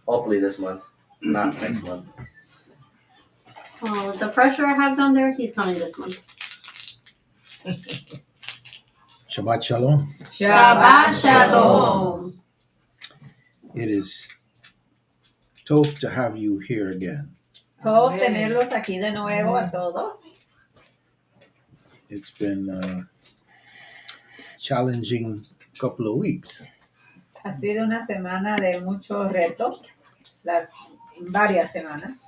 Hopefully this month, not next month. Oh, the pressure I have down there, he's coming this month. Shabbat Shalom. Shabbat Shalom. It is tough to have you here again. Todos tenerlos aquí de nuevo a todos. It's been a challenging couple of weeks. Ha sido una semana de mucho reto, varias semanas.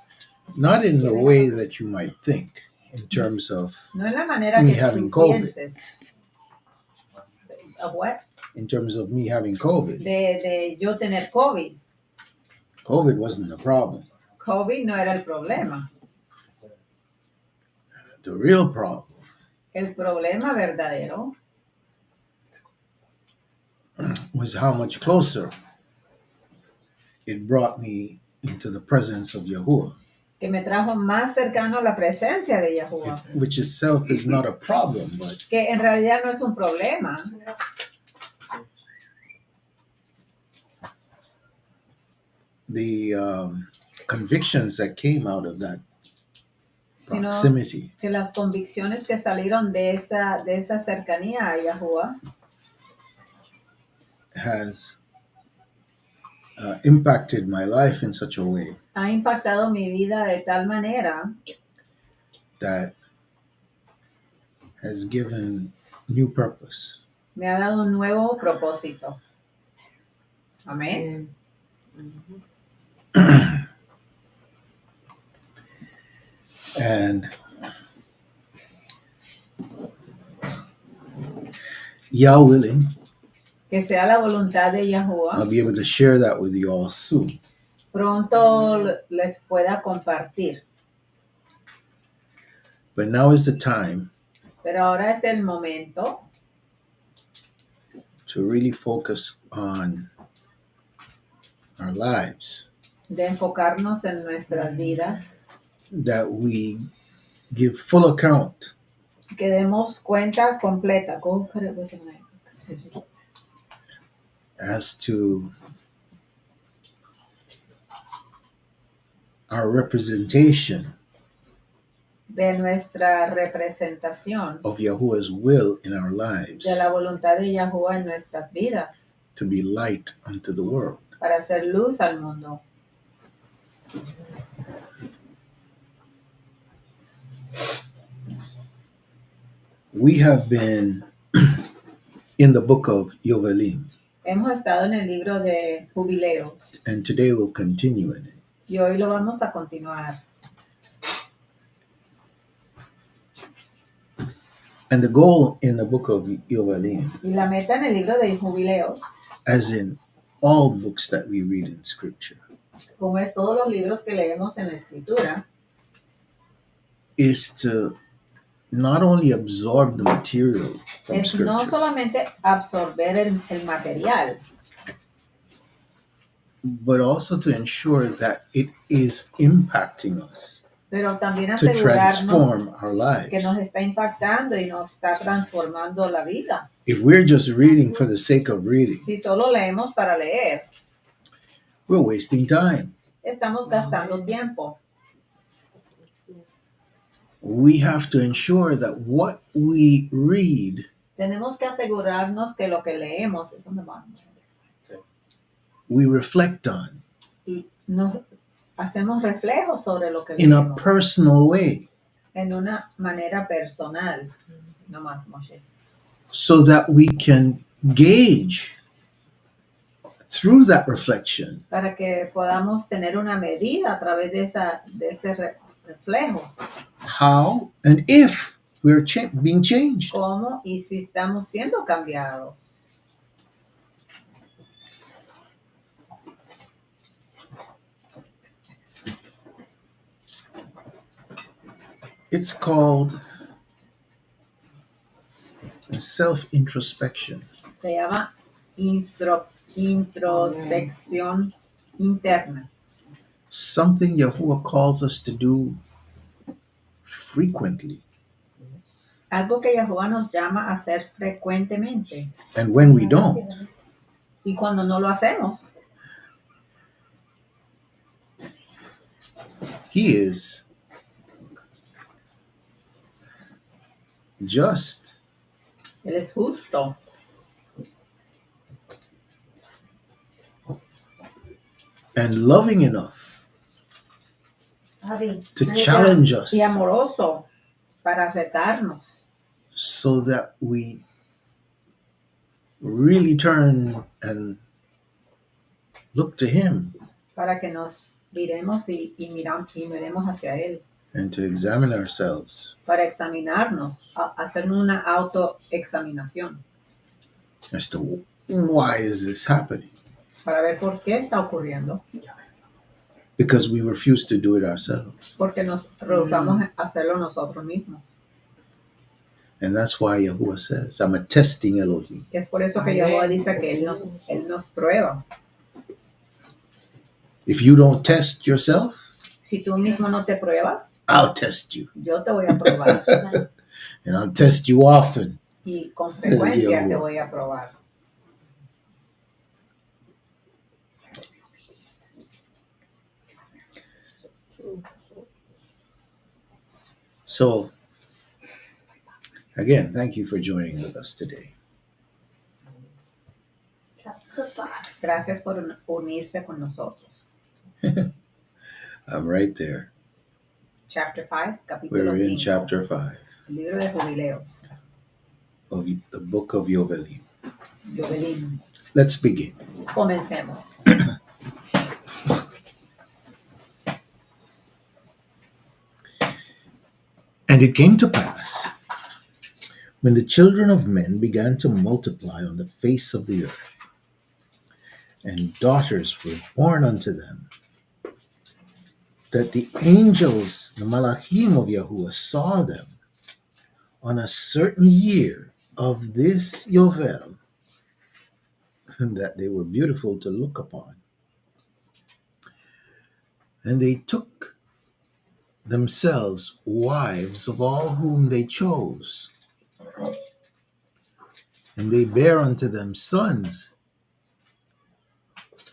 Not in the way that you might think, in terms of No en la manera me que having tú COVID. pienses. ¿Of what? In terms of me having COVID. De yo tener COVID. COVID wasn't the problem. COVID no era el problema. The real problem El problema verdadero was how much closer it brought me into the presence of Yahuwah. que me trajo más cercano a la presencia de Yahuwah. Which itself is not a problem, but Que en realidad no es un problema. the convictions that came out of that Sino proximity que las convicciones que salieron de esa cercanía a Yahuwah has impacted my life in such a way ha impactado mi vida de tal manera that has given new purpose. me ha dado un nuevo propósito. Amén. And Yah willing, Que sea la voluntad de Yahuwah. I'll be able to share that with you all soon. Pronto les pueda compartir. But now is the time Pero ahora es el momento to really focus on our lives, de enfocarnos en nuestras vidas, that we give full account que demos cuenta completa as to our representation de nuestra representación of Yahuwah's will in our lives, de la voluntad de Yahuwah en nuestras vidas, to be light unto the world. para hacer luz al mundo. We have been in the book of Yovelim, Hemos estado en el libro de Jubileos and today we'll continue in it. y hoy lo vamos a continuar. And the goal in the book of Yovelim, Y la meta en el libro de Jubileos, as in all books that we read in Scripture, como es todos los libros que leemos en la Escritura, is to not only absorb the material from es no Scripture, solamente absorber el material, but also to ensure that it is impacting us, pero también to asegurarnos transform our que nos lives. está impactando y nos está transformando la vida. If we're just reading for the sake of reading, Si solo leemos para leer, we're wasting time. estamos gastando tiempo. We have to ensure that what we read Tenemos que asegurarnos que lo que leemos es donde vamos. we reflect on Nos hacemos reflejos sobre lo que in a leemos personal way, en una manera personal. No más, Moshe. so that we can gauge through that reflection Para que podamos tener una medida a través de ese reflejo. how and if we're being changed. ¿Cómo y si estamos siendo cambiados? It's called self-introspection. Se llama introspección interna. Something Yahuwah calls us to do frequently. Algo que Yahuwah nos llama a hacer frecuentemente. And when we don't, Y cuando no lo hacemos, He is just Él es justo and loving enough Javi, to ahí está. challenge us y amoroso para retarnos, so that we really turn and look to Him para que nos miremos y miremos hacia Él, and to examine ourselves para examinarnos, hacer una autoexaminación, as to why is this happening? para ver por qué está ocurriendo, Because we refuse to do it ourselves. porque nos rehusamos a hacerlo nosotros mismos. And that's why Yahuwah says, I'm a testing Elohim. Es por eso que Yahweh dice que Él nos prueba. If you don't test yourself, Si tú mismo no te pruebas, I'll test you. yo te voy a probar. And I'll test you often. Y con frecuencia te Yahweh. voy a probar. So, again, thank you for joining with us today. Chapter 5. Gracias por unirse con nosotros. I'm right there. Chapter 5, capítulo We're in 5. chapter 5 El libro de jubileos. of the book of Yovelim. Yovelim. Let's begin. Comencemos. And it came to pass, when the children of men began to multiply on the face of the earth, and daughters were born unto them, that the angels, the Malachim of Yahuwah, saw them on a certain year of this Yovel, and that they were beautiful to look upon. And they took themselves wives of all whom they chose, and they bare unto them sons,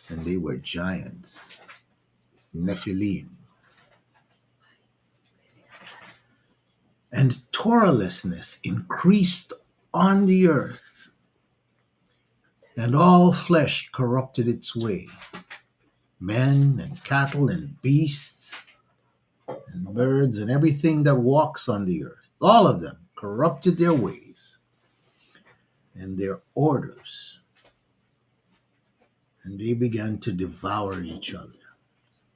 and they were giants, Nephilim. And Torahlessness increased on the earth, and all flesh corrupted its way, men and cattle and beasts and birds and everything that walks on the earth. All of them corrupted their ways and their orders, and they began to devour each other.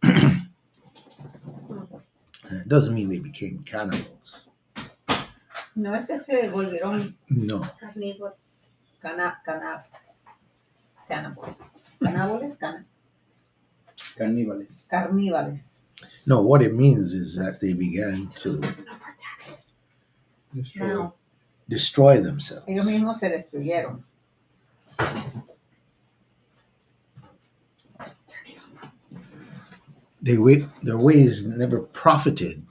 And it doesn't mean they became cannibals. No es que se volvieron No. Carnívoros. Carníbales. No, what it means is that they began to Now, destroy themselves. Ellos mismos se destruyeron. Their ways never profited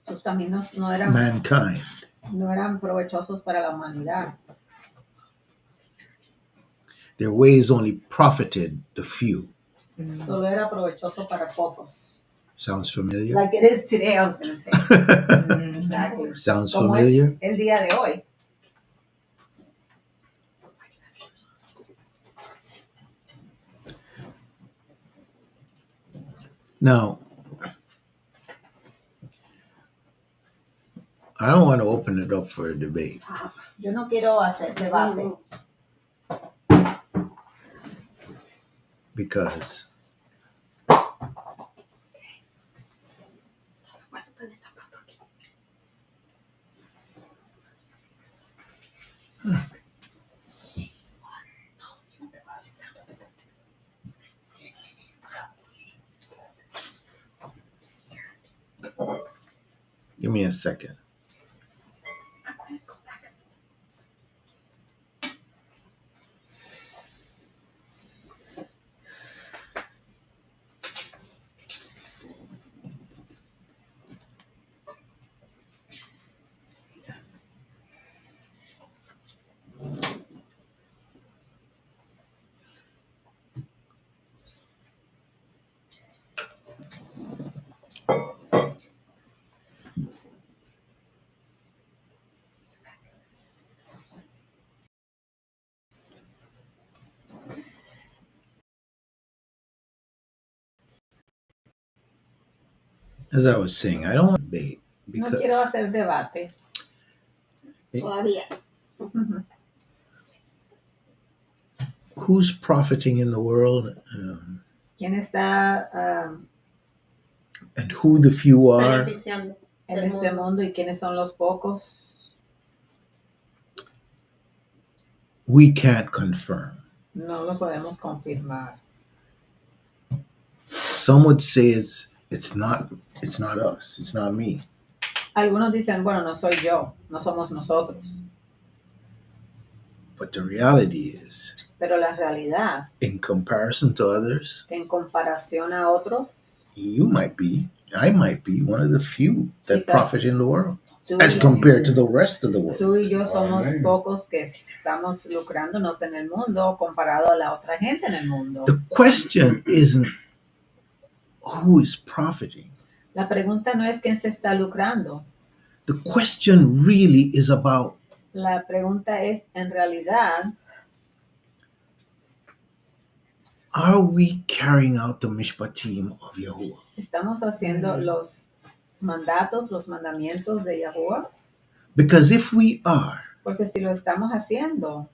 Sus caminos no eran mankind. provechosos para la humanidad. Their ways only profited the few. Solo era provechoso para pocos. Sounds familiar? Like it is today, I was going to say. Exactly. Sounds Como familiar? es el día de hoy. Now, I don't want to open it up for a debate Yo no quiero hacer debate because give me a second. As I was saying, I don't want to debate No quiero because hacer debate. Todavía. who's profiting in the world, ¿Quién está and who the few are, Beneficiando. en este mundo y quiénes son los pocos? we can't confirm. No lo podemos confirmar. Some would say it's not us, it's not me. Algunos dicen, bueno, no soy yo, no somos nosotros. But the reality is, Pero la realidad, in comparison to others, en comparación a otros, I might be one of the few that Quizás profit in the world tú as y, compared to the rest of the world. tú y yo somos Amén. pocos que estamos lucrándonos en el mundo comparado a la otra gente en el mundo. The question isn't who is profiting. La pregunta no es quién se está lucrando. The question really is about La pregunta es, en realidad, are we carrying out the mishpatim of Yahuwah? ¿estamos haciendo los mandatos, los mandamientos de Yahuwah? Because if we are, Porque si lo estamos haciendo,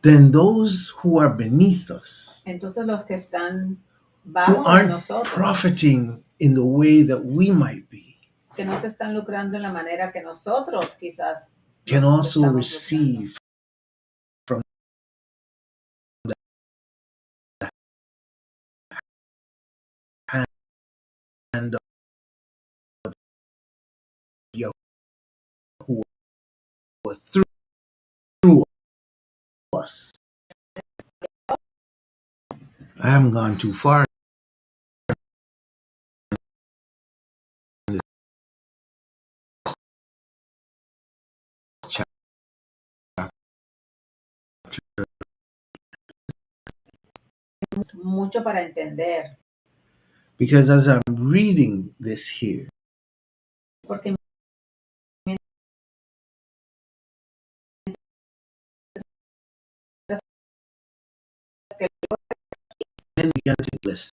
then those who are beneath us, entonces los que están who bajo de aren't nosotros, profiting in the way that we might be, que no se están lucrando en la manera que nosotros quizás can nos also estamos receive from the hand of Yahuwah through us. I haven't gone too far in this chapter mucho para entender, because as I'm reading this here, porque then began to listen.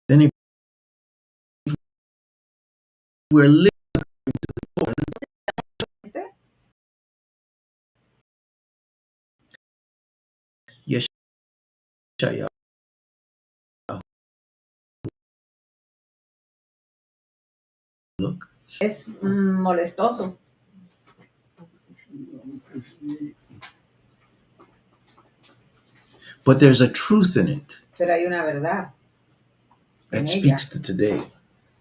Then if we're living Yeshaya, look, es molestoso, but there's a truth in it pero hay una verdad that en ella. speaks to today,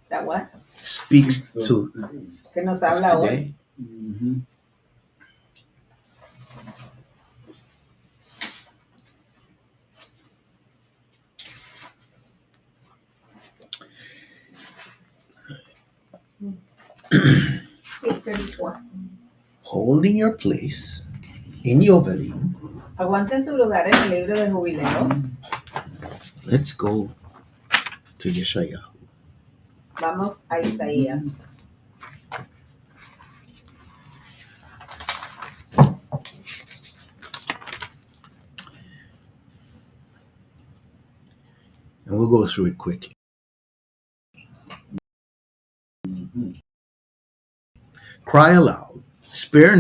That what? speaks to Que nos of habla hoy. today. Holding your place in Yovelim, Aguanten su lugar en el libro de jubileos. let's go to Yeshaya. Vamos a Isaías. And we'll go through it quickly. Cry aloud, spare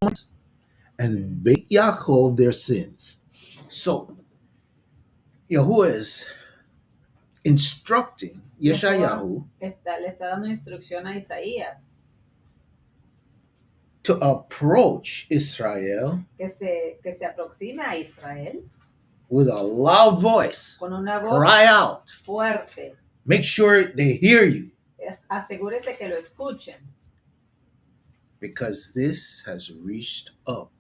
not, and bake Yaakov their sins. So, Yahuwah is instructing Yeshayahu Le está dando instrucción a Isaías to approach Israel que se aproxime a Israel with a loud voice. con una voz Cry out. fuerte. Make sure they hear you, Asegúrese que lo escuchen, because this has reached up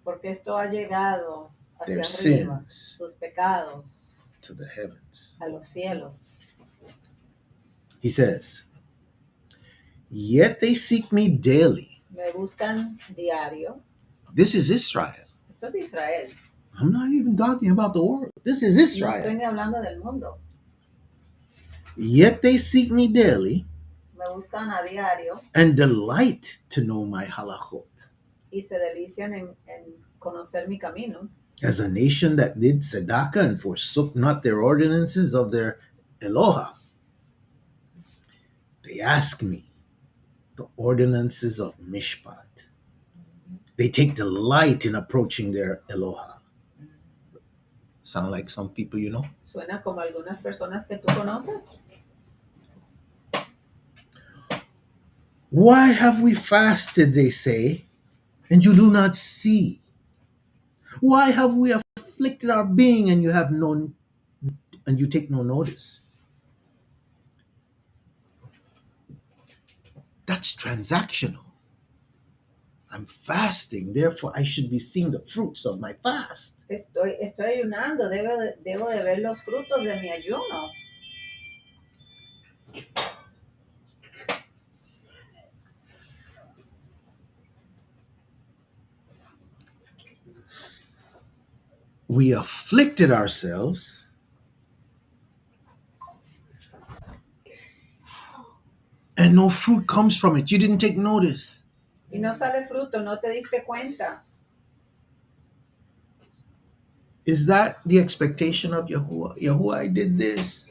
porque esto ha llegado hacia their arriba, sins sus pecados, to the heavens. a los cielos. He says, yet they seek me daily. Me buscan diario. This is Israel. Esto es Israel. I'm not even talking about the world. This is No Israel. estoy ni hablando del mundo. Yet they seek me daily Me buscan a diario and delight to know my halachot. y se delician en conocer mi camino. As a nation that did tzedakah and forsook not their ordinances of their Eloha, they ask me the ordinances of Mishpat. They take delight in approaching their Eloha. Sound like some people you know? Suena como algunas personas que tú conoces. Why have we fasted, they say, and you do not see? Why have we afflicted our being and you take no notice? That's transactional. I'm fasting, therefore I should be seeing the fruits of my fast. Estoy ayunando, debo de ver los frutos de mi ayuno. We afflicted ourselves and no fruit comes from it. You didn't take notice. Y no sale fruto, no te diste cuenta. Is that the expectation of Yahuwah? Yahuwah, I did this.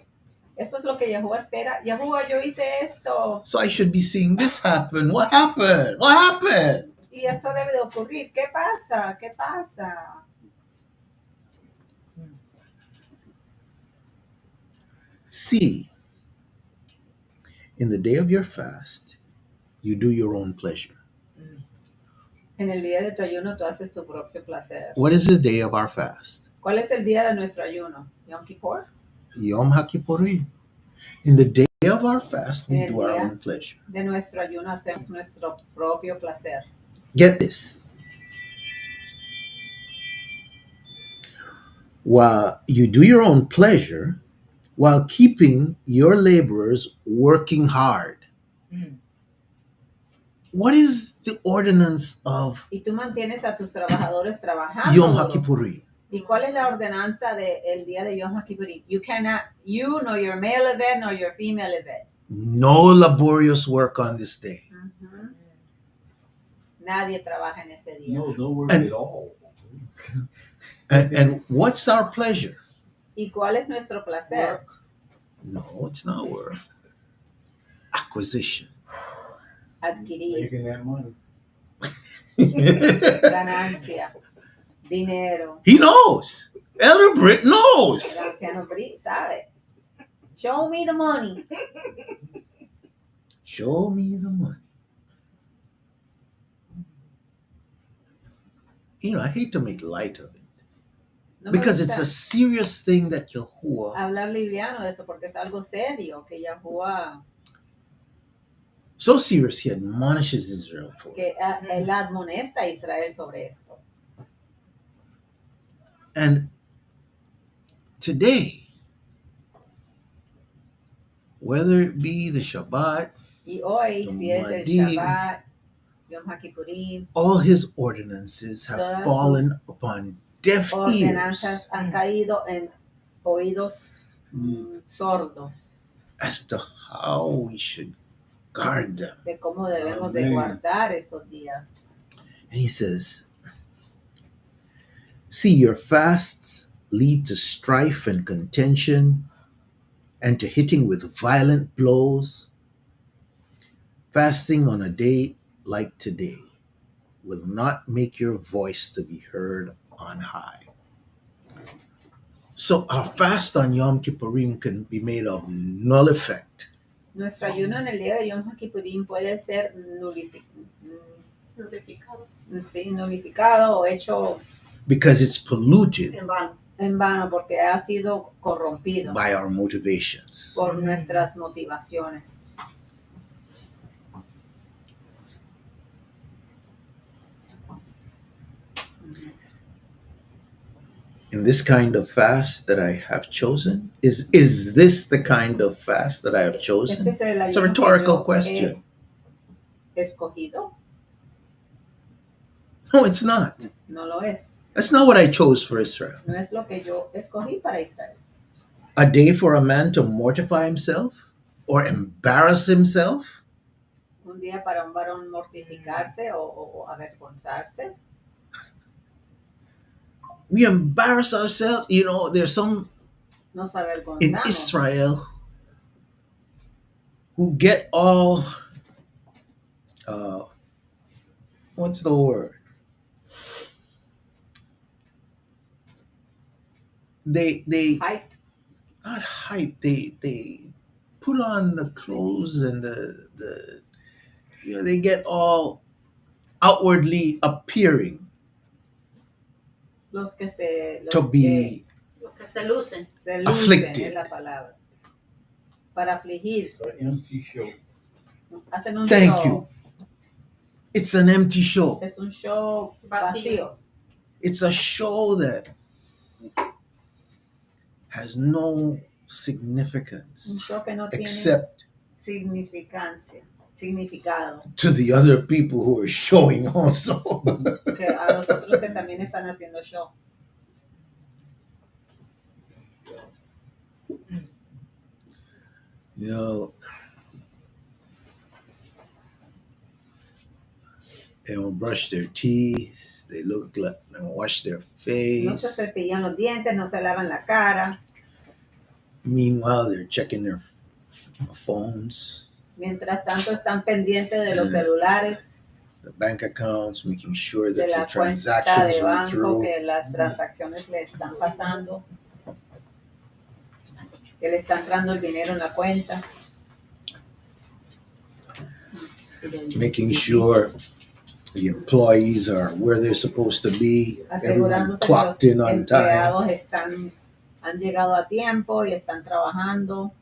Eso es lo que Yahuwah espera. Yahuwah, yo hice esto. So I should be seeing this happen. What happened? What happened? Y esto debe de ocurrir. ¿Qué pasa? ¿Qué pasa? See, in the day of your fast, you do your own pleasure. En el día de tu ayuno tú haces tu propio placer. What is the day of our fast? ¿Cuál es el día de nuestro ayuno? ¿Yom Kippur? Yom HaKippurim. In the day of our fast, we En el do our día own pleasure. de nuestro ayuno hacemos nuestro propio placer. Get this. While you do your own pleasure, while keeping your laborers working hard. What is the ordinance of Y tú mantienes a tus trabajadores trabajando. Yom duro. HaKippurim? ¿Y cuál es la ordenanza del día de Yom Kippurim? You cannot, you nor your male event nor your female event. No laborious work on this day. Ujú. Nadie trabaja en ese día. No work And- at all. And what's our pleasure? ¿Y cuál es nuestro placer? No, it's not work. Acquisition. Adquirir Making that money. ganancia, dinero. He knows. Elder Britt knows. El anciano Bri sabe. Show me the money. Show me the money. You know, I hate to make light of it No me because gusta it's a serious thing that Yahuwah. hablar liviano de eso porque es algo serio que Yahuwah, So serious, he admonishes Israel for it. que él admonesta a Israel sobre esto. And today, whether it be the Shabbat, Y hoy, si es el Moedim. Shabbat, Yom HaKippurim, all his ordinances have Todas fallen sus upon deaf ears ordenanzas han caído en oídos sordos as to how we should guard them. de cómo debemos de Amén. guardar estos días. And he says, see, your fasts lead to strife and contention and to hitting with violent blows. Fasting on a day like today will not make your voice to be heard on high. So our fast on Yom Kippurim can be made of null effect. Nuestro ayuno en el día de Yom HaKippurim puede ser nulificado o hecho Because it's polluted En vano. en vano porque ha sido corrompido by our motivations. por nuestras motivaciones. In this kind of fast that I have chosen, is this the kind of fast that I have Este chosen? es el It's a ayuno que rhetorical yo question. he escogido. No, it's not. No lo es. That's not what I chose for Israel. No es lo que yo escogí para Israel. A day for a man to mortify himself or embarrass himself? Un día para un varón mortificarse o avergonzarse. We embarrass ourselves. You know, there's some Nos in avergonzamos. Israel who get all what's the word? They Hyped. not hype. They put on the clothes and the you know they get all outwardly appearing Los que se to be Los que se lucen. se lucen afflicted. es la palabra. Para afligirse. An empty show. Hacen un Thank show. you. It's an empty show. Es un show vacío. It's a show that has no Un significance show que no tiene except significado. to the other people who are showing also. Que a los otros que también están haciendo show. You know, they don't brush their teeth. They look like they don't wash their No se face. cepillan los dientes, no se lavan la cara. Meanwhile, they're checking their phones, Mientras tanto están pendientes de los celulares, the bank accounts, making sure de that la the cuenta transactions de are banco, through. que las transacciones le están pasando, que le está entrando el dinero en la cuenta. Making sure the employees are where they're supposed to be. Everyone Asegurándose que los clocked in on time. empleados han llegado a tiempo y están trabajando.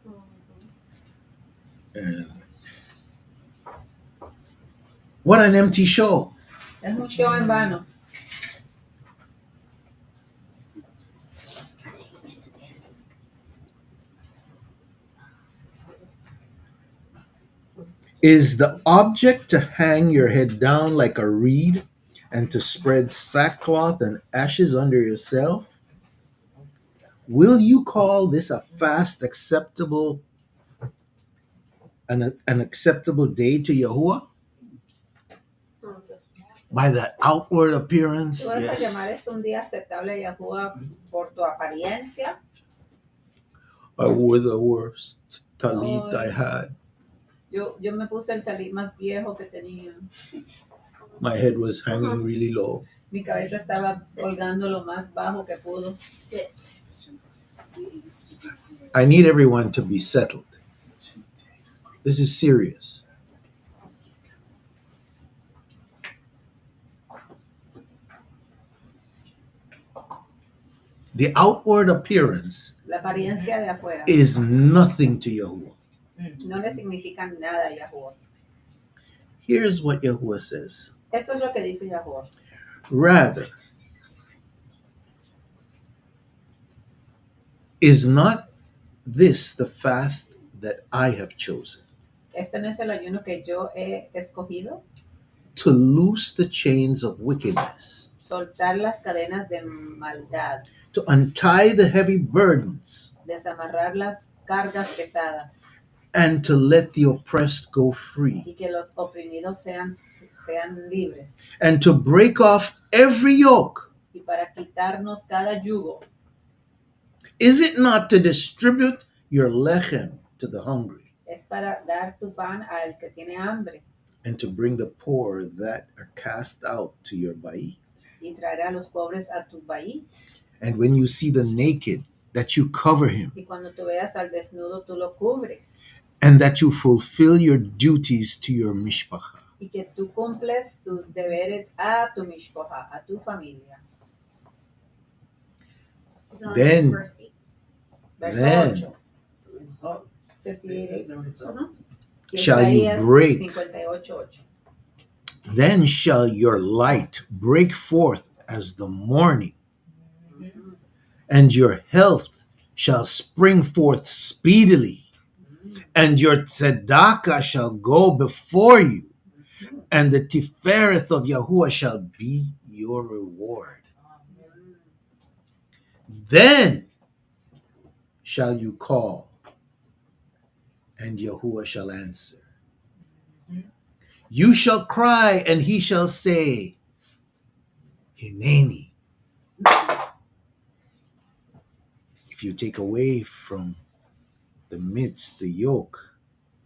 And what an empty show. Es un show en vano. Is the object to hang your head down like a reed and to spread sackcloth and ashes under yourself? Will you call this a fast acceptable an acceptable day to Yahuwah? By the outward appearance? ¿Tú vas a Yes. llamar esto un día aceptable a Yahuwah por tu apariencia? I wore the worst talit I had. Yo me puse el talit más viejo que tenía. My head was hanging really low. Mi cabeza estaba colgando lo más bajo que pudo. Sit. I need everyone to be settled. This is serious. The outward appearance La apariencia de afuera is nothing to Yahuwah. no le significa nada a Yahuwah. Here's what Yahuwah says. Eso es lo que dice Yahuwah. Rather, is not this the fast that I have chosen? Este no es el ayuno que yo he escogido. To loose the chains of wickedness, Soltar las cadenas de maldad. to untie the heavy burdens, Desamarrar las cargas pesadas. and to let the oppressed go free, Y que los oprimidos sean libres. and to break off every yoke. Y para quitarnos cada yugo. Is it not to distribute your lechem to the hungry, Es para dar tu pan al que tiene hambre. and to bring the poor that are cast out to your bayit? Y traer a los pobres a tu bayit. And when you see the naked, that you cover him, Y cuando tú veas al desnudo, tú lo cubres. and that you fulfill your duties to your mishpacha. Y que tú cumples tus deberes a tu mishpocha, a tu familia. It's on Then- verse 8. Verso Then 8. 58. Y shall you Isaías break 58:8. Then shall your light break forth as the morning, and your health shall spring forth speedily, and your tzedakah shall go before you, and the tifereth of Yahuwah shall be your reward. Then shall you call, and Yahuwah shall answer. You shall cry, and he shall say, Hineni. If you take away from the midst the yoke,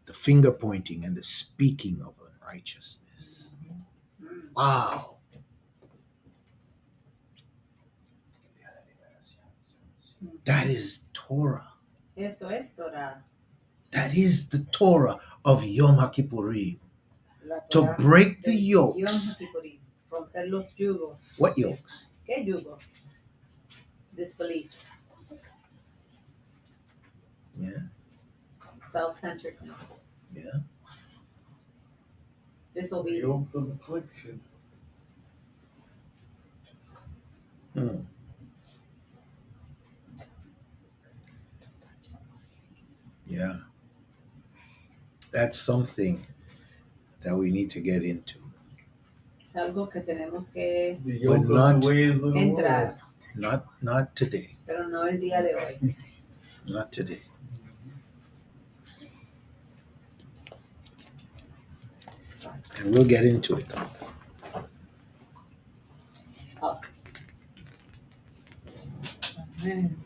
the finger pointing, and the speaking of unrighteousness. Wow. That is Torah. Eso es Torah. That is the Torah of Yom HaKippurim. La To Torah break the del Yom yokes. Kippurim. Romper los yugos. What yokes? ¿Qué yugos? Disbelief. Yeah. Self-centeredness. Yeah. Disobedience. Hmm. Yeah. That's something that we need to get into. Es algo que tenemos que The But yoke of not- the ways of the entrar, world. Not today. pero no el día de hoy. Not today. And we'll get into it. Amen.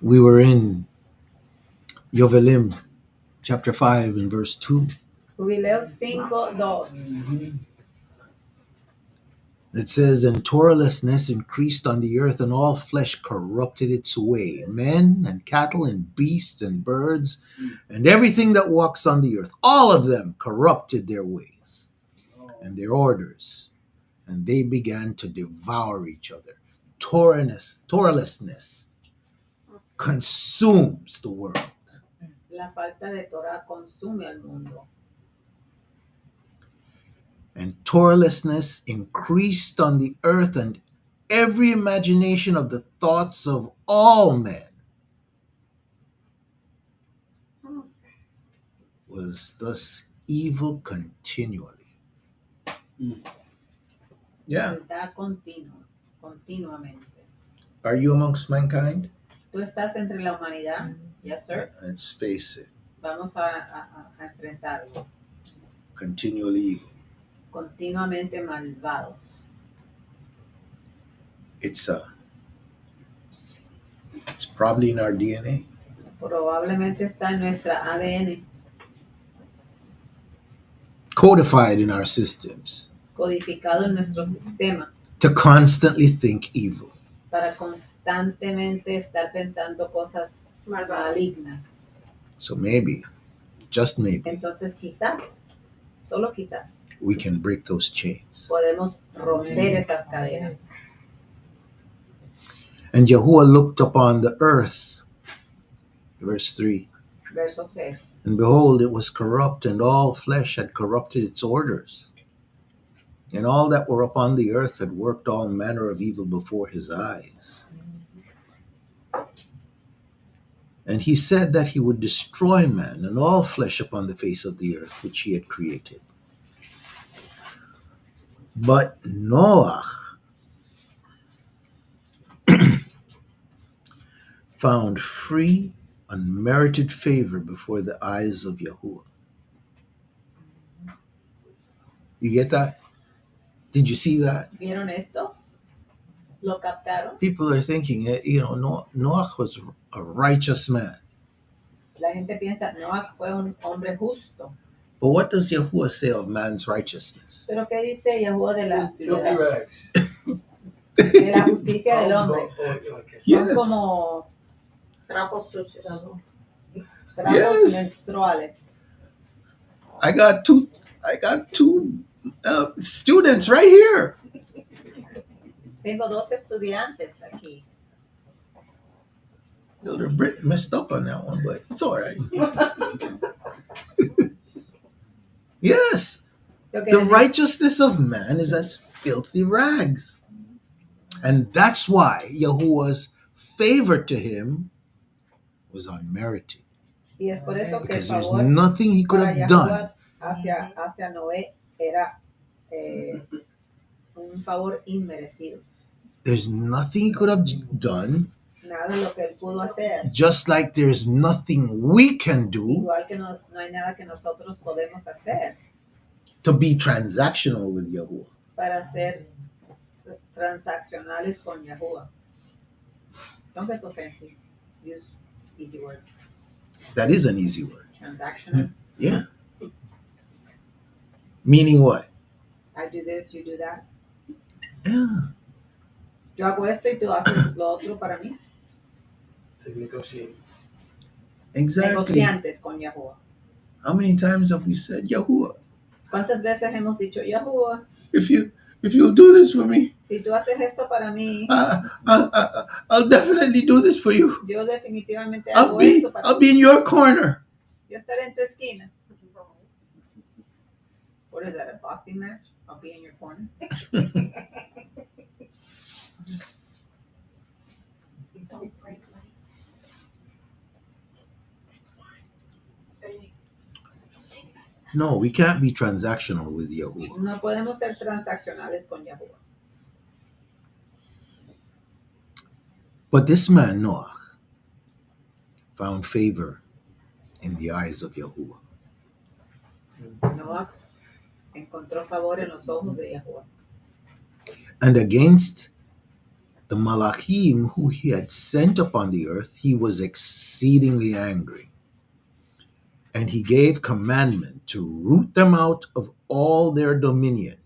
We were in Yovelim, chapter 5, and verse 2. Jubileo 5:2. It says, And Torahlessness increased on the earth, and all flesh corrupted its way. Men and cattle and beasts and birds and everything that walks on the earth, all of them corrupted their ways and their orders, and they began to devour each other. Torahlessness consumes the world. La falta de Torah consume al mundo. And Torahlessness increased on the earth, and every imagination of the thoughts of all men was thus evil continually. Yeah. Maldad continuamente. Are you amongst mankind? Tú estás entre la humanidad. Yes, sir. Let's face it. Vamos a enfrentarlo. Continually evil. Continuamente malvados. It's probably in our DNA. Probablemente está en nuestra ADN, Codified in our systems. codificado en nuestro sistema, To constantly think evil. para constantemente estar pensando cosas malignas. So maybe, just maybe, Entonces quizás, solo quizás, we can break those chains. podemos romper esas cadenas. And Yahuwah looked upon the earth, verse 3, Verso 3. and behold, it was corrupt, and all flesh had corrupted its orders. And all that were upon the earth had worked all manner of evil before his eyes. And he said that he would destroy man and all flesh upon the face of the earth, which he had created. But Noah found free, unmerited favor before the eyes of Yahuwah. You get that? Did you see that? ¿Vieron esto? ¿Lo captaron? People are thinking, Noah was a righteous man. La gente piensa, Noah fue un hombre justo. But what does Yahuwah say of man's righteousness? Pero ¿qué dice Yahuwah de la Filthy rags. justicia del hombre? Son Yes. como Trapos sucios. trapos Yes. menstruales. I got two students right here. Tengo 2 estudiantes aquí. Elder Britt messed up on that one, but it's all right. Yes, Lo que the righteousness of man is as filthy rags. And that's why Yahuwah's favor to him was unmerited. Y es por eso que el Because there's favor nothing he could para have done Yahuwah hacia Noé era un favor inmerecido. There's nothing he could have done, Nada de lo que él pudo hacer. just like there's nothing we can do Igual que no hay nada que nosotros podemos hacer to be transactional with Yahuwah. para ser transaccionales con Yahuwah. Don't get so fancy. Use easy words. That is an easy word. Transactional. Yeah. Meaning what? I do this, you do that. Yeah. Yo hago esto y tú haces lo otro para mí. Exactly. Negociantes con Yahuwah. How many times have we said, Yahuwah, ¿Cuántas veces hemos dicho, Yahuwah, if you'll do this for me, si tú haces esto para mí, I'll definitely do this for you. yo definitivamente I'll hago esto be para in ti. your corner. Yo estaré en tu esquina. What is that, a boxing match? I'll be in your corner. Don't break my. No, we can't be transactional with Yahuwah. No podemos ser transaccionales con Yahuwah. But this man, Noah, found favor in the eyes of Yahuwah. Noah encontró favor en los ojos de Yahuwah. And against the Malachim who he had sent upon the earth, he was exceedingly angry. And he gave commandment to root them out of all their dominion.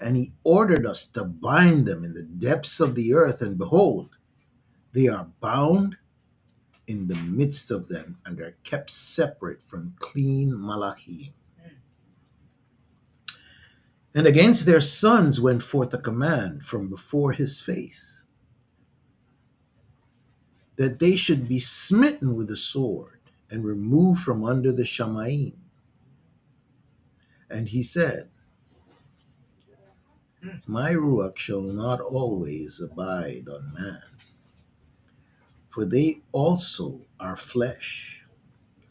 And he ordered us to bind them in the depths of the earth, and behold, they are bound in the midst of them, and are kept separate from clean Malachim. And against their sons went forth a command from before his face, that they should be smitten with the sword, and removed from under the Shamaim. And he said, my Ruach shall not always abide on man, for they also are flesh,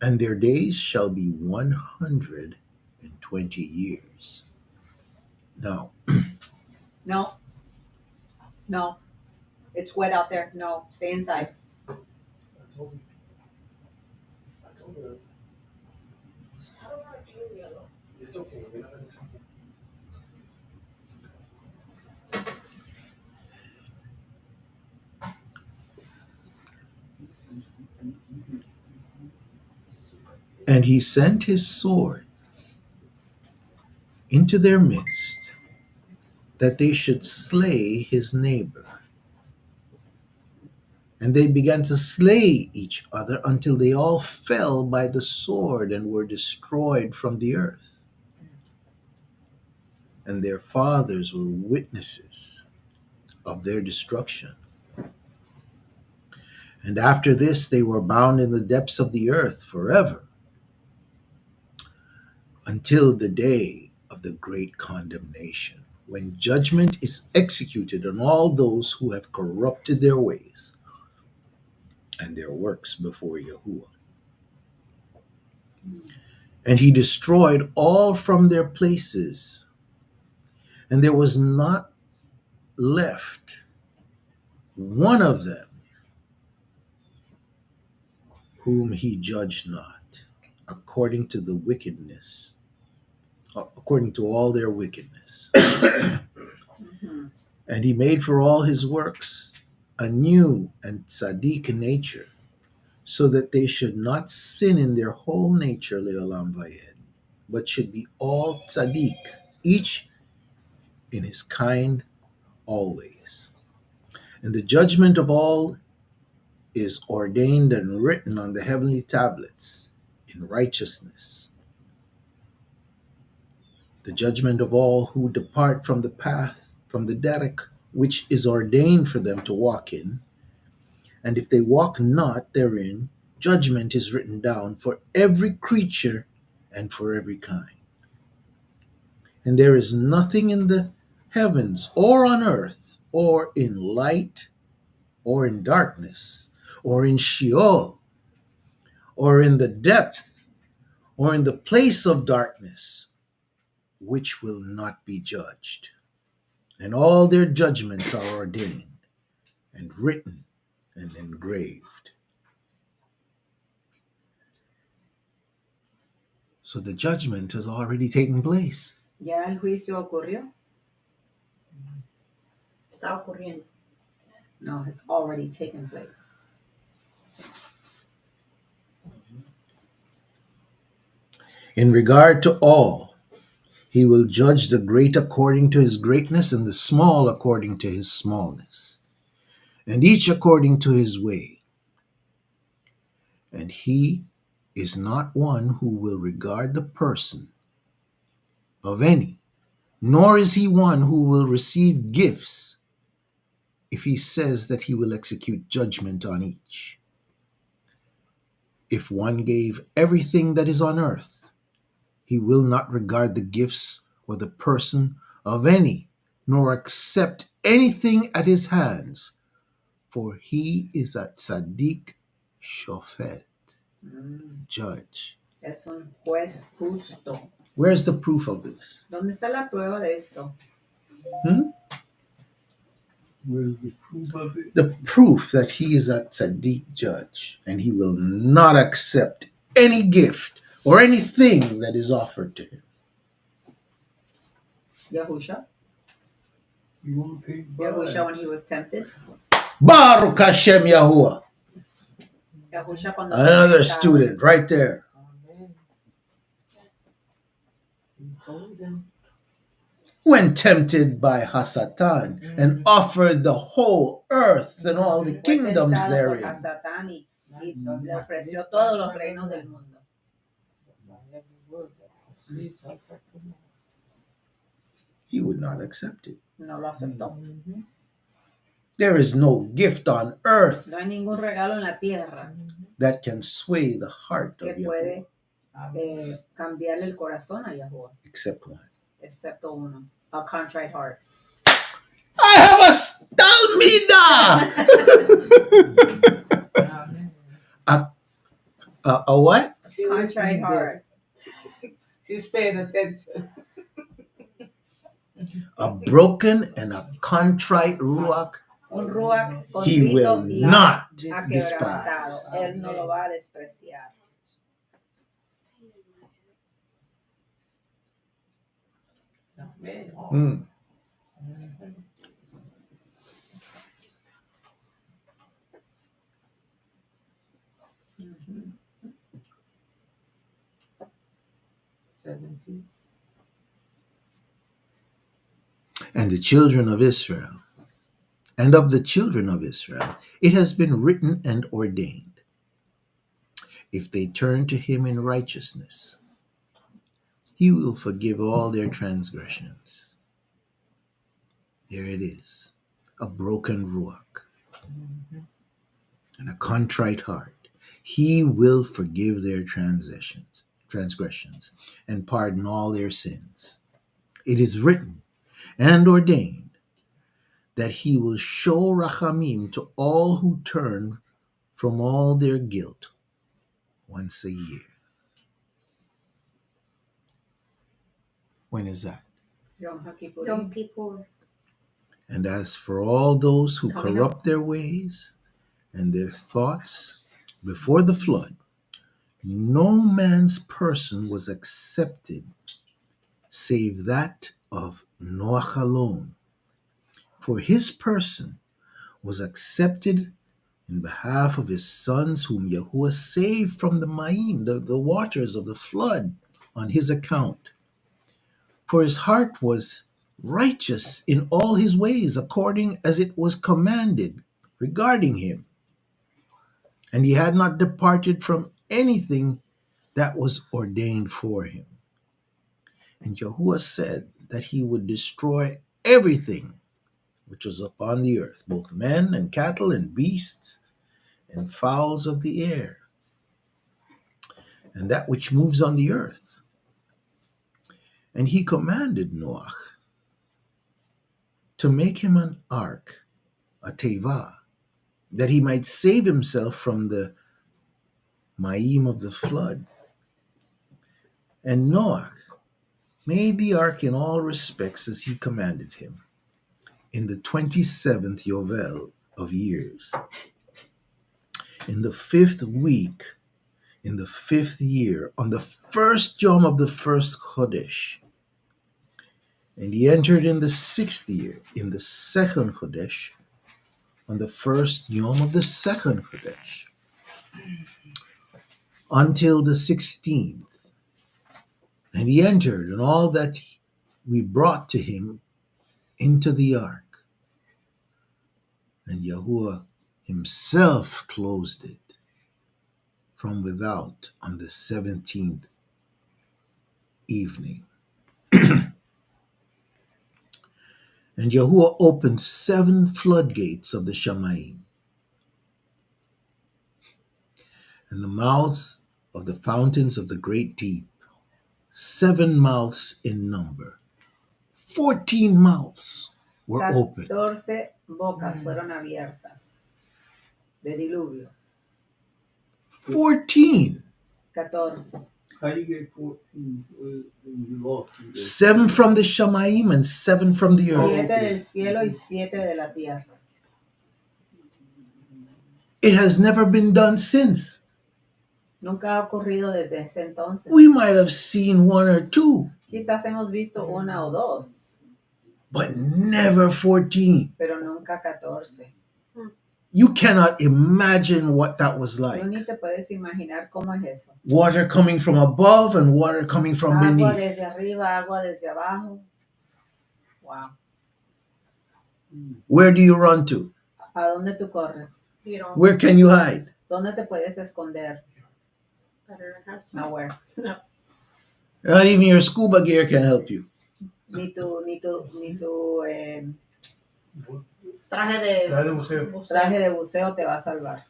and their days shall be 120 years. Now, No. It's wet out there. No, stay inside. I told her. How do I do yellow? It's okay. We're not gonna talk. and he sent his sword into their midst, that they should slay his neighbor. And they began to slay each other until they all fell by the sword and were destroyed from the earth. And their fathers were witnesses of their destruction. And after this, they were bound in the depths of the earth forever, until the day of the great condemnation, when judgment is executed on all those who have corrupted their ways and their works before Yahuwah. And he destroyed all from their places, and there was not left one of them whom he judged not, according to the wickedness, according to all their wickedness. And he made for all his works a new and tzaddik nature, so that they should not sin in their whole nature, le'olam vayed, but should be all tzaddik, each in his kind always. And the judgment of all is ordained and written on the heavenly tablets in righteousness. The judgment of all who depart from the path, from the derek, which is ordained for them to walk in. And if they walk not therein, judgment is written down for every creature and for every kind. And there is nothing in the heavens or on earth or in light or in darkness or in Sheol or in the depth or in the place of darkness, which will not be judged. And all their judgments are ordained and written and engraved. So the judgment has already taken place. Ya el juicio ocurrió. Está ocurriendo. No, it's already taken place. In regard to all, he will judge the great according to his greatness and the small according to his smallness, and each according to his way. And he is not one who will regard the person of any, nor is he one who will receive gifts if he says that he will execute judgment on each. If one gave everything that is on earth, he will not regard the gifts or the person of any, nor accept anything at his hands, for he is a tzaddik shofet, judge. Es un juez justo. Where's the proof of this? ¿Dónde está la prueba de esto? Where's the proof of it? The proof that he is a tzaddik judge, and he will not accept any gift or anything that is offered to him. Yahusha. You won't take Yahusha when bribes. he was tempted. Baruch Hashem Yahuwah. Yahusha cuando Another estaba- student right there. When tempted by Hasatan and offered the whole earth and all the Fue kingdoms tentado por therein. Hasatán y le ofreció todos los reinos del mundo. He would not accept it. No lo aceptó. There is no gift on earth No hay ningún regalo en la tierra that can sway the heart que of Yahuwah puede cambiarle el corazón a Yahuwah, except one. excepto uno, a contrite heart. I have a stalmida. A what? Contrite heart. She's paying attention. A broken and a contrite ruach. Un ruach He will contrito y not aquebrantado. despise. Él no lo va a despreciar. Mm. And the children of Israel, and of the children of Israel, it has been written and ordained, if they turn to him in righteousness, he will forgive all their transgressions. There it is, a broken ruach and a contrite heart. He will forgive their transgressions, and pardon all their sins. It is written and ordained that he will show rachamim to all who turn from all their guilt once a year. When is that? Yom HaKippurim. Yom Kippur. And as for all those who Coming corrupt their ways and their thoughts before the flood, no man's person was accepted save that of Noach alone. For his person was accepted in behalf of his sons whom Yahuwah saved from the Ma'im, the waters of the flood, on his account. For his heart was righteous in all his ways, according as it was commanded regarding him. And he had not departed from anything that was ordained for him. And Yahuwah said that he would destroy everything which was upon the earth, both men and cattle and beasts and fowls of the air, and that which moves on the earth. And he commanded Noach to make him an ark, a teva, that he might save himself from the ma'im of the flood. And Noah made the ark in all respects as he commanded him, in the 27th Yovel of years, in the 5th week, in the 5th year, on the first yom of the first Chodesh. And he entered in the 6th year, in the 2nd Chodesh, on the first yom of the 2nd Chodesh, until the 16th. And he entered, and all that we brought to him into the ark. And Yahuwah himself closed it from without on the 17th evening. And Yahuwah opened 7 floodgates of the Shamayim, and the mouths of the fountains of the great deep, 7 mouths in number. 14 mouths were opened. 14 bocas fueron abiertas de diluvio. 14. 14. How you get 14? You lost it. 7 from the Shamayim and 7 from the earth. 7 del cielo y 7 de la tierra. It has never been done since. Nunca ha ocurrido desde ese entonces. We might have seen 1 or 2, Quizás hemos visto 1 o 2, but never 14. pero nunca 14. You cannot imagine what that was like. Tú ni te puedes imaginar cómo es eso. Water coming from above and water coming from Agua beneath. desde arriba, agua desde abajo. Wow. Where do you run to? ¿A dónde tú corres? You don't Where can you hide? ¿Dónde te puedes esconder? better have some. Nowhere. Not even your scuba gear can help you. Ni tu Traje de Traje de buceo. traje de buceo te va a salvar.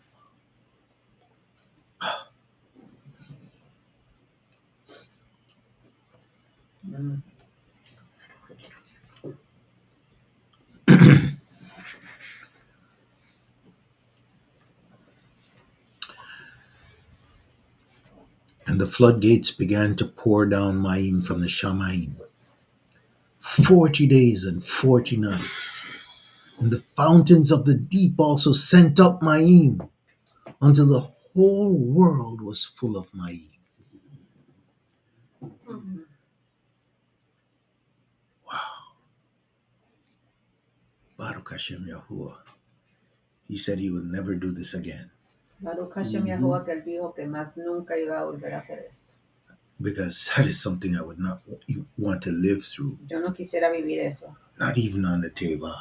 Mm. And the floodgates began to pour down Mayim from the Shamayim. 40 days and 40 nights. And the fountains of the deep also sent up Mayim until the whole world was full of Mayim. Baruch Hashem Yahuwah. He said he would never do this again. Baruch Hashem Yahuwah, que él dijo que más nunca iba a volver a hacer esto. Because that is something I would not want to live through. Yo no quisiera vivir eso, Not even on the Teva.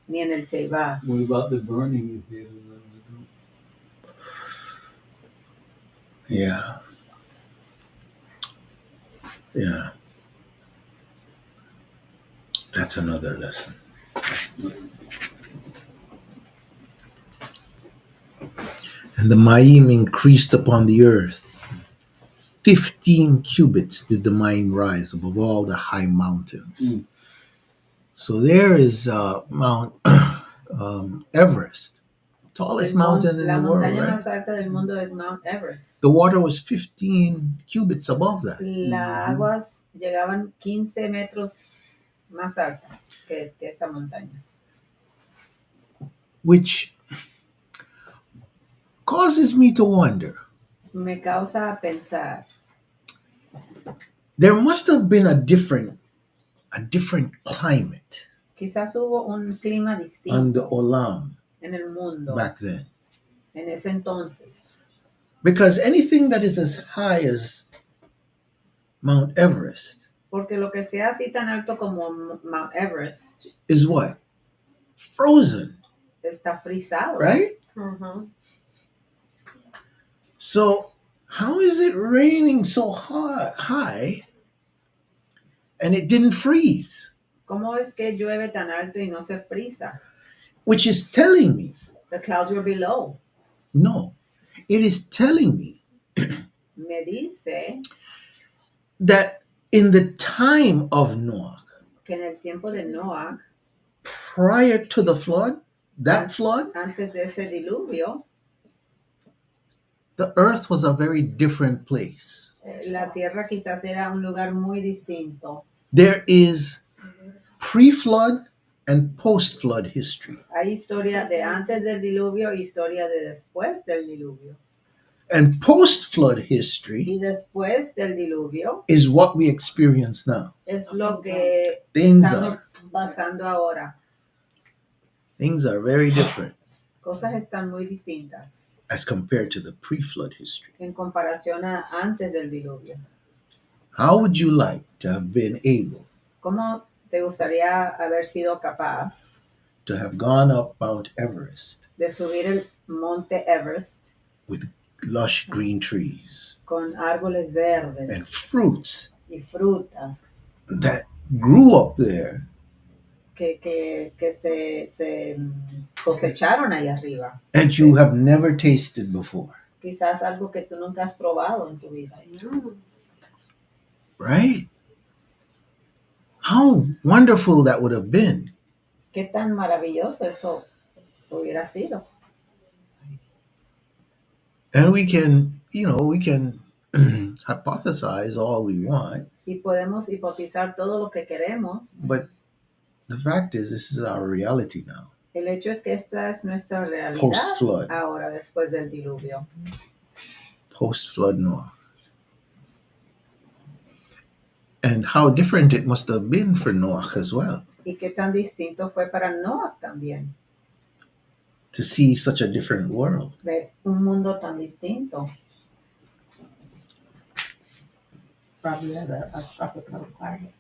ni en el Teibá. What about the burning? Is there nothing to do? Yeah. Yeah. That's another lesson. And the Mayim increased upon the earth. 15 cubits did the Mayim rise above all the high mountains. Mm. So there is Mount Everest, tallest mountain in La the world, montaña right? más alta del mundo es Mount Everest. The water was 15 cubits above that. Las aguas llegaban 15 metros más altas que esa montaña. Which causes me to wonder. Me causa pensar, There must have been a different climate quizás hubo un clima on distinto the Olam en el mundo back then. en ese entonces. Because anything that is as high as Mount Everest Porque lo que sea así tan alto como Mount Everest is what? Frozen, está frisado. right? Mm-hmm. So how is it raining so high and it didn't freeze? ¿Cómo es que llueve tan alto y no se frisa? Which is telling me, The clouds were below. no, it is telling me Me dice that in the time of Noah, que en el tiempo de Noah, prior to the flood, that flood, antes de ese diluvio, the earth was a very different place. La tierra quizás era un lugar muy distinto. There is pre-flood and post-flood history. Hay historia de antes del diluvio, historia de después del diluvio. And post-flood history Y después del diluvio is what we experience now. es lo que Things estamos pasando ahora. Things are very different Cosas están muy distintas as compared to the pre-flood history. en comparación a antes del diluvio. How would you like to have been able ¿Cómo te gustaría haber sido capaz to have gone up Mount Everest de subir el monte Everest with lush green trees con árboles verdes and fruits y frutas that grew up there que se cosecharon ahí arriba? and you have never tasted before, Quizás algo que tú nunca has probado en tu vida. right? How wonderful that would have been. ¿Qué tan maravilloso eso hubiera sido? And we can hypothesize all we want, Y podemos hipotizar todo lo que queremos. but the fact is, this is our reality now. El hecho es que esta es nuestra realidad Post-flood. ahora, después del diluvio. Post-flood Noah. And how different it must have been for Noah as well, Y qué tan distinto fue para Noah también, to see such a different world. ver un mundo tan distinto. Probably had a tropical climate.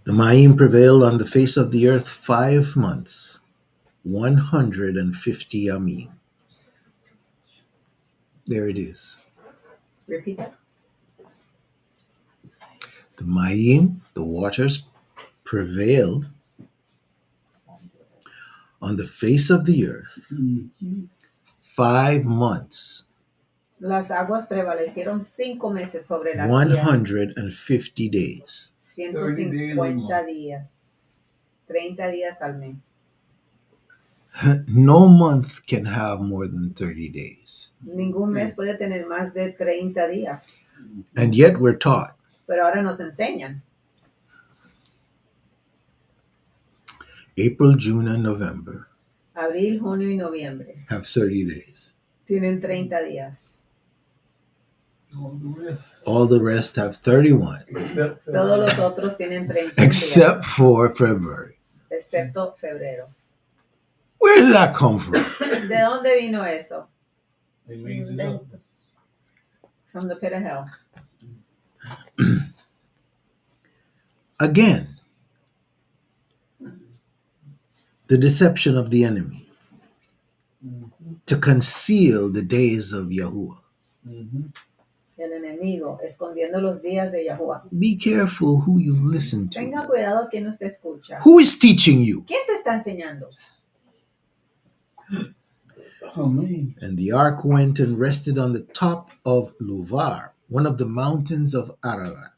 The Ma'im prevailed on the face of the earth 5 months, 150 yamim. There it is. Repeat that. The Ma'im, the waters, prevailed on the face of the earth 5 months, Las aguas prevalecieron 5 meses sobre la tierra. 150 days. 150 días. 30 días al mes. No month can have more than 30 days. Ningún mes puede tener más de 30 días. And yet we're taught Pero ahora nos enseñan. April, June, and November Abril, junio y noviembre. have 30 days. Tienen 30 días. All the rest have 31, Except for Todos los otros tienen 30 except días. for February. Excepto febrero. Where did that come from? ¿De dónde vino eso? they made it up. From the pit of hell. Again, the deception of the enemy to conceal the days of Yahuwah. El enemigo, escondiendo los días de Yahuwah. Be careful who you listen Tenga to. cuidado a quien usted escucha. Who is teaching you? ¿Quién te está enseñando? Oh man. And the ark went and rested on the top of Luvar, one of the mountains of Ararat.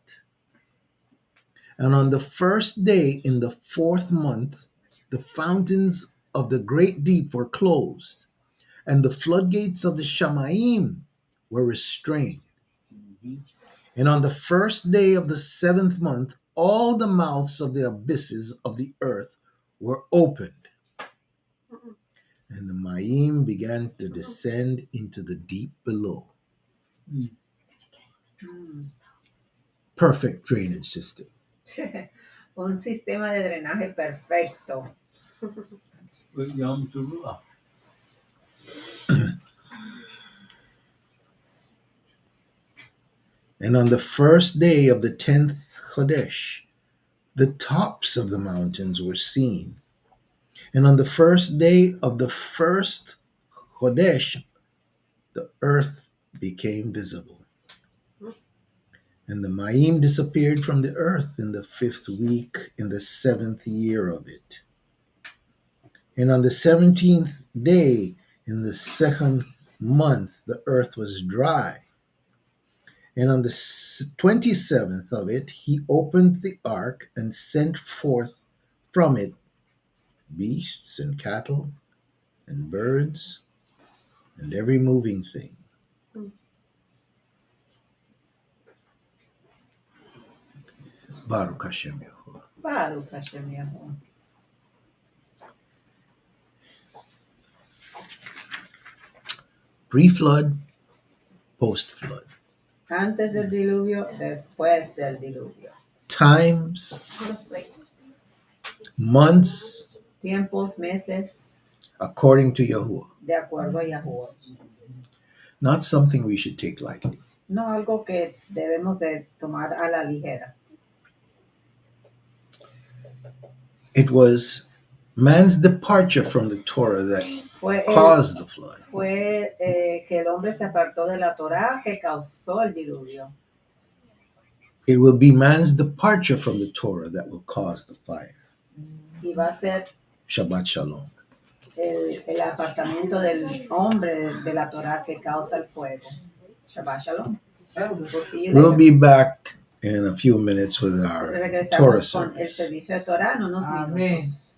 And on the first day in the 4th month, the fountains of the great deep were closed, and the floodgates of the Shamaim were restrained. And on the first day of the 7th month, all the mouths of the abysses of the earth were opened. And the Ma'im began to descend into the deep below. Perfect drainage system. Un sistema de drenaje perfecto. With Yom Teruah. And on the first day of the 10th Chodesh, the tops of the mountains were seen. And on the first day of the first Chodesh, the earth became visible. And the Ma'im disappeared from the earth in the 5th week, in the 7th year of it. And on the 17th day, in the 2nd month, the earth was dry. And on the 27th of it, he opened the ark and sent forth from it beasts and cattle and birds and every moving thing. Baruch Hashem Yahuwah. Baruch Hashem Yahuwah. Pre-flood, post-flood. Antes del diluvio, después del diluvio. Times, Honestly. months, Tiempos, meses, according to Yahuwah. de acuerdo a Yahuwah. Not something we should take lightly. No algo que debemos de tomar a la ligera. It was man's departure from the Torah that caused the flood. Fue que el hombre se apartó de la Torá que causó el diluvio. It will be man's departure from the Torah that will cause the fire. Y va a ser Shabbat Shalom. el apartamiento del hombre de la Torá que causa el fuego. Shabbat Shalom. We'll see you We'll later. be back in a few minutes with our Torah Regresamos con el service. servicio de Torá en unos Amén. minutos.